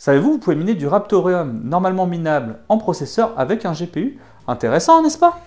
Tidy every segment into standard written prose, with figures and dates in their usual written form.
Savez-vous, vous pouvez miner du Raptorium normalement minable en processeur avec un GPU? Intéressant, n'est-ce pas?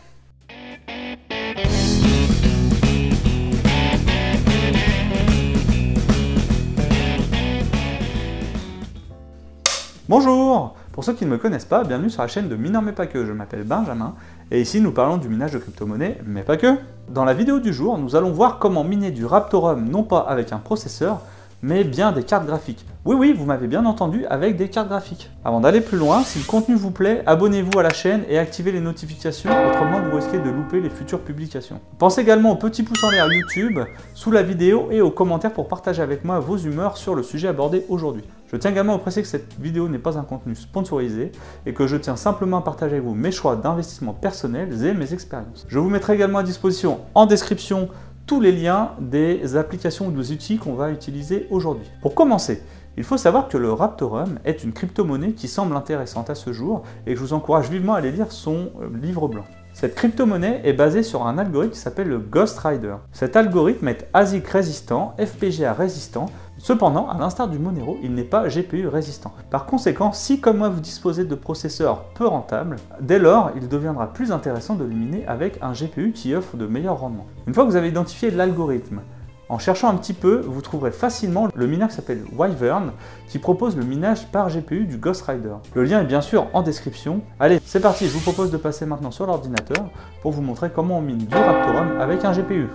Bonjour! Pour ceux qui ne me connaissent pas, bienvenue sur la chaîne de Mineur mais pas que, je m'appelle Benjamin, et ici nous parlons du minage de crypto-monnaies, mais pas que. Dans la vidéo du jour, nous allons voir comment miner du Raptorium non pas avec un processeur, mais bien des cartes graphiques. Oui, vous m'avez bien entendu, avec des cartes graphiques. Avant d'aller plus loin, si le contenu vous plaît, abonnez-vous à la chaîne et activez les notifications, autrement vous risquez de louper les futures publications. Pensez également au petit pouce en l'air YouTube, sous la vidéo et aux commentaires pour partager avec moi vos humeurs sur le sujet abordé aujourd'hui. Je tiens également à préciser que cette vidéo n'est pas un contenu sponsorisé et que je tiens simplement à partager avec vous mes choix d'investissement personnels et mes expériences. Je vous mettrai également à disposition en description tous les liens des applications ou des outils qu'on va utiliser aujourd'hui. Pour commencer, il faut savoir que le Raptorium est une crypto-monnaie qui semble intéressante à ce jour et que je vous encourage vivement à aller lire son livre blanc. Cette crypto-monnaie est basée sur un algorithme qui s'appelle le Ghost Rider. Cet algorithme est ASIC résistant, FPGA résistant, cependant, à l'instar du Monero, il n'est pas GPU résistant. Par conséquent, si comme moi vous disposez de processeurs peu rentables, dès lors, il deviendra plus intéressant de le miner avec un GPU qui offre de meilleurs rendements. Une fois que vous avez identifié l'algorithme, en cherchant un petit peu, vous trouverez facilement le mineur qui s'appelle Wyvern, qui propose le minage par GPU du Ghost Rider. Le lien est bien sûr en description. Allez, c'est parti, je vous propose de passer maintenant sur l'ordinateur pour vous montrer comment on mine du Raptorium avec un GPU.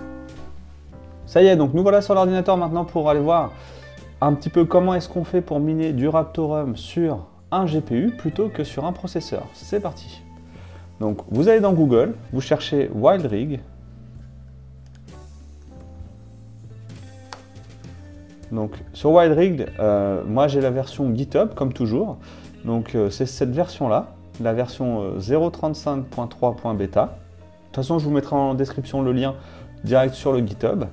Ça y est, donc nous voilà sur l'ordinateur maintenant pour aller voir un petit peu comment est-ce qu'on fait pour miner du Raptorium sur un GPU plutôt que sur un processeur. C'est parti. Donc vous allez dans Google, vous cherchez WildRig. Donc sur WildRig, moi j'ai la version GitHub comme toujours. Donc c'est cette version là, la version 0.35.3.beta. De toute façon je vous mettrai en description le lien direct sur le GitHub.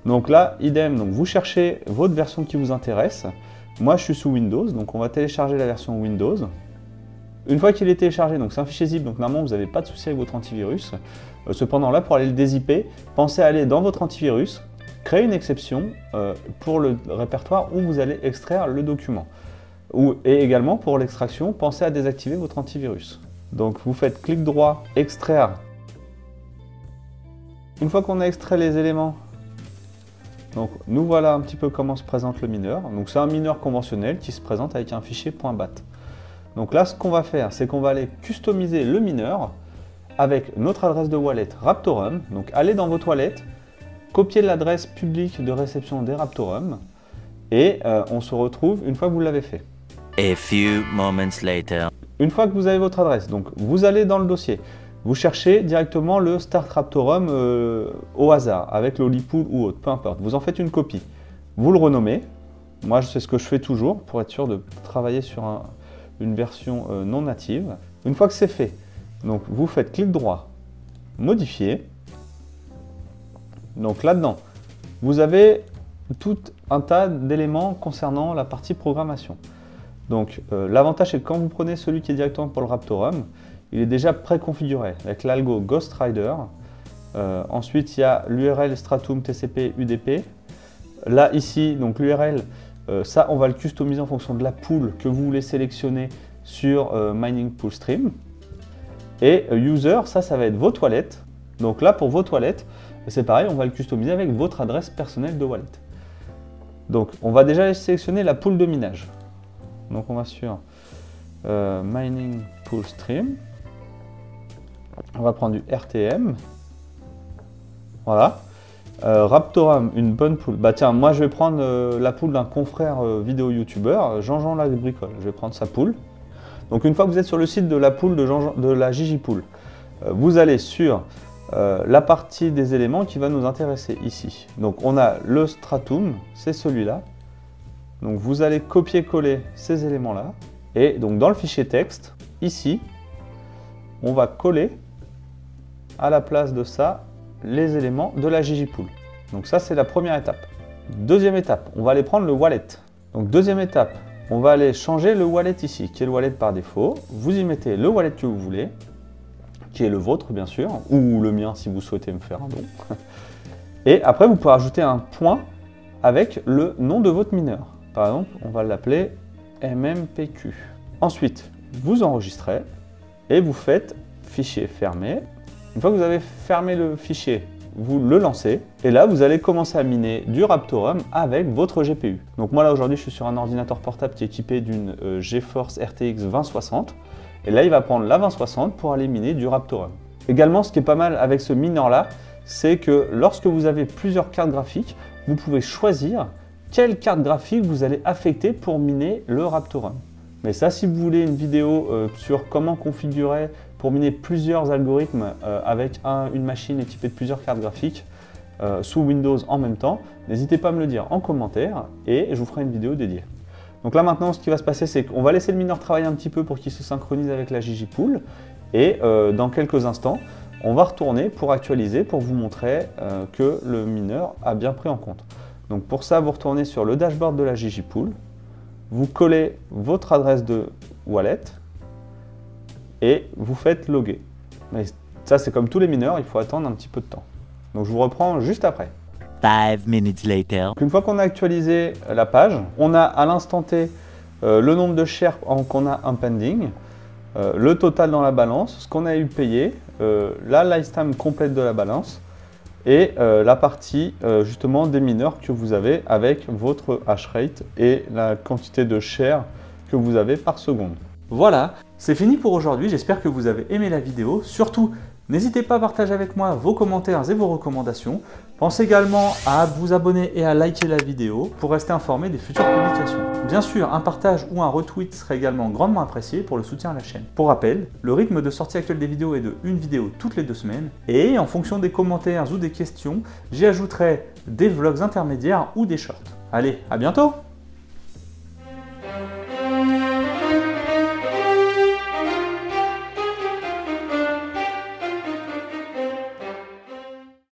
Donc là, idem, donc vous cherchez votre version qui vous intéresse. Moi je suis sous Windows, donc on va télécharger la version Windows. Une fois qu'il est téléchargé, donc c'est un fichier zip, donc normalement vous n'avez pas de souci avec votre antivirus. Cependant là, pour aller le dézipper, pensez à aller dans votre antivirus, créer une exception pour le répertoire où vous allez extraire le document. Et également pour l'extraction, pensez à désactiver votre antivirus. Donc vous faites clic droit, extraire. Une fois qu'on a extrait les éléments, donc nous voilà un petit peu comment se présente le mineur. Donc c'est un mineur conventionnel qui se présente avec un fichier .bat. Donc là, ce qu'on va faire, c'est qu'on va aller customiser le mineur avec notre adresse de wallet Raptorium. Donc allez dans votre wallet, copiez l'adresse publique de réception des Raptorium et on se retrouve une fois que vous l'avez fait. A few moments later. Une fois que vous avez votre adresse, donc vous allez dans le dossier, vous cherchez directement le Start Raptorium au hasard, avec l'Holypool ou autre, peu importe. Vous en faites une copie, vous le renommez. Moi, c'est ce que je fais toujours pour être sûr de travailler sur une version non native. Une fois que c'est fait, donc vous faites clic droit, modifier. Donc là-dedans, vous avez tout un tas d'éléments concernant la partie programmation. Donc l'avantage c'est que quand vous prenez celui qui est directement pour le Raptorium, il est déjà préconfiguré avec l'algo Ghost Rider. Ensuite il y a l'URL Stratum TCP UDP. Là ici, donc l'URL, ça on va le customiser en fonction de la pool que vous voulez sélectionner sur Mining Pool Stream. Et User, ça va être vos toilettes. Donc là pour vos toilettes, c'est pareil, on va le customiser avec votre adresse personnelle de wallet. Donc on va déjà sélectionner la pool de minage. Donc on va sur Mining Pool Stream. On va prendre du RTM. Voilà. Raptorium, une bonne pool. Bah tiens, moi je vais prendre la pool d'un confrère vidéo youtubeur, Jean-Jean la bricole. Je vais prendre sa pool. Donc une fois que vous êtes sur le site de la pool de la Gigipool, vous allez sur la partie des éléments qui va nous intéresser ici. Donc on a le stratum, c'est celui-là. Donc vous allez copier-coller ces éléments-là. Et donc dans le fichier texte, ici, on va coller à la place de ça les éléments de la Gigipool. Donc ça c'est la première étape. Deuxième étape, on va aller prendre le wallet. Donc deuxième étape, on va aller changer le wallet ici, qui est le wallet par défaut. Vous y mettez le wallet que vous voulez, qui est le vôtre bien sûr, ou le mien si vous souhaitez me faire un don. Et après vous pouvez ajouter un point avec le nom de votre mineur. Par exemple, on va l'appeler MMPQ. Ensuite, vous enregistrez et vous faites fichier fermé. Une fois que vous avez fermé le fichier, vous le lancez et là vous allez commencer à miner du Raptorum avec votre GPU. Donc moi là aujourd'hui je suis sur un ordinateur portable qui est équipé d'une GeForce RTX 2060 et là il va prendre la 2060 pour aller miner du Raptorum. Également ce qui est pas mal avec ce mineur là, c'est que lorsque vous avez plusieurs cartes graphiques, vous pouvez choisir quelle carte graphique vous allez affecter pour miner le Raptorum. Mais ça, si vous voulez une vidéo sur comment configurer pour miner plusieurs algorithmes avec une machine équipée de plusieurs cartes graphiques sous Windows en même temps, n'hésitez pas à me le dire en commentaire et je vous ferai une vidéo dédiée. Donc là maintenant, ce qui va se passer, c'est qu'on va laisser le mineur travailler un petit peu pour qu'il se synchronise avec la ggpool et dans quelques instants, on va retourner pour actualiser, pour vous montrer que le mineur a bien pris en compte. Donc pour ça, vous retournez sur le dashboard de la ggpool, vous collez votre adresse de wallet et vous faites loguer. Mais ça, c'est comme tous les mineurs, il faut attendre un petit peu de temps. Donc je vous reprends juste après. 5 minutes later. Donc, une fois qu'on a actualisé la page, on a à l'instant T le nombre de shares qu'on a en pending, le total dans la balance, ce qu'on a eu payé, la lifetime complète de la balance et la partie justement des mineurs que vous avez avec votre hash rate et la quantité de shares que vous avez par seconde. Voilà, c'est fini pour aujourd'hui, j'espère que vous avez aimé la vidéo. Surtout, n'hésitez pas à partager avec moi vos commentaires et vos recommandations. Pensez également à vous abonner et à liker la vidéo pour rester informé des futures publications. Bien sûr, un partage ou un retweet serait également grandement apprécié pour le soutien à la chaîne. Pour rappel, le rythme de sortie actuelle des vidéos est de une vidéo toutes les 2 semaines et en fonction des commentaires ou des questions, j'y ajouterai des vlogs intermédiaires ou des shorts. Allez, à bientôt!